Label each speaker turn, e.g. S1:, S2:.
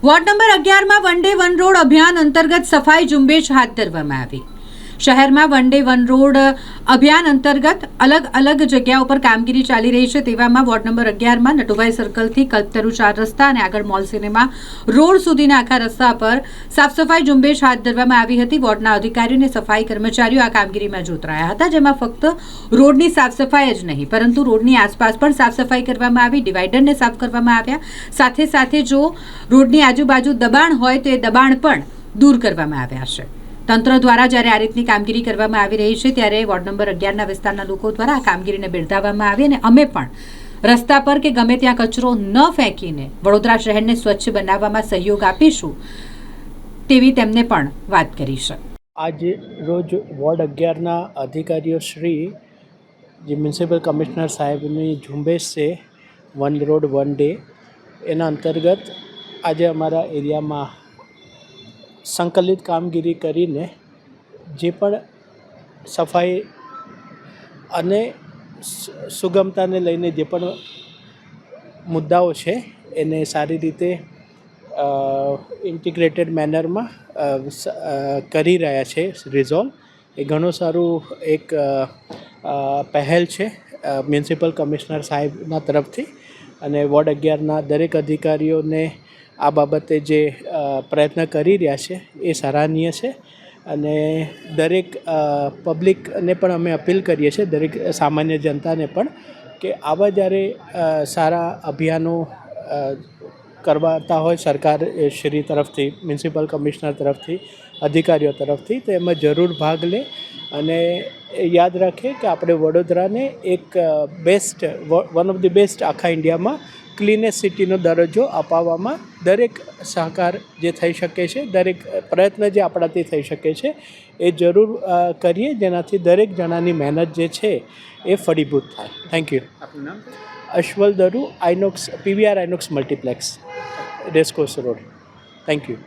S1: Ward number 11માં one day one road અભિયાન અંતર્ગત સફાઈ ઝુંબેશ હાથ ધરવામાં આવી। શહેરમાં વન ડે વન રોડ અભિયાન અંતર્ગત અલગ અલગ જગ્યાઓ પર કામગીરી ચાલી રહી છે। તેવામાં વોર્ડ નંબર 11માં નટુભાઈ સર્કલથી કલ્પતરુ 4 રસ્તા અને આગળ મોલ સિનેમા રોડ સુધીના આખા રસ્તા પર સાફ સફાઈ ઝુંબેશ હાથ ધરવામાં આવી હતી। વોર્ડના અધિકારીઓ અને સફાઈ કર્મચારીઓ આ કામગીરીમાં જોતરાયા હતા, જેમાં ફક્ત રોડની સાફ સફાઈ જ નહીં પરંતુ રોડની આસપાસ પણ સાફ સફાઈ કરવામાં આવી, ડિવાઈડરને સાફ કરવામાં આવ્યા। સાથે સાથે જો રોડની આજુબાજુ દબાણ હોય તો એ દબાણ પણ દૂર કરવામાં આવ્યા છે। તંત્ર દ્વારા જ્યારે આ રીતની કામગીરી કરવામાં આવી રહી છે ત્યારે વોર્ડ નંબર 11ના વિસ્તારના લોકો દ્વારા આ કામગીરીને બિરદાવવામાં આવી અને અમે પણ રસ્તા પર કે ગમે ત્યાં કચરો ન ફેંકીને વડોદરા શહેરને સ્વચ્છ બનાવવામાં સહયોગ આપીશું તેવી તેમને પણ વાત કરી છે।
S2: આજ રોજ વોર્ડ 11ના અધિકારીઓ શ્રી જે મ્યુનિસિપલ કમિશનર સાહેબની ઝુંબેશ છે વન રોડ વન ડે, એના અંતર્ગત આજે અમારા એરિયામાં સંકલિત કામગીરી કરીને જે પણ સફાઈ અને સુગમતાને લઈને જે પણ મુદ્દાઓ છે એને સારી રીતે ઇન્ટિગ્રેટેડ મેનરમાં કરી રહ્યા છે રિઝોલ્વ। એ ઘણું સારું એક પહેલ છે મ્યુનિસિપલ કમિશનર સાહેબના તરફથી અને વોર્ડ 11ના દરેક અધિકારીઓને આ બાબતે જે પ્રયત્ન કરી રહ્યા છે એ સરાહનીય છે અને દરેક પબ્લિકને પણ અમે અપીલ કરીએ છીએ, દરેક સામાન્ય જનતાને પણ, કે આવા જ્યારે સારા અભિયાનો કરવાતા હોય સરકાર શ્રી તરફથી, મ્યુનિસિપલ કમિશનર તરફથી, અધિકારીઓ તરફથી, તો એમાં જરૂર ભાગ લે અને યાદ રાખે કે આપણે વડોદરાને એક best one of the best આખા ઇન્ડિયામાં ક્લીનેસ્ટ સિટીનો દરજ્જો અપાવવામાં દરેક સહકાર જે થઈ શકે છે, દરેક પ્રયત્ન જે આપણાથી થઈ શકે છે એ જરૂર કરીએ, જેનાથી દરેક જણાની મહેનત જે છે એ ફળીભૂત થાય। Thank you.
S3: આપનું નામ?
S2: અશ્વલ દરુ, INOX PVR INOX multiplex, race course road. Thank you.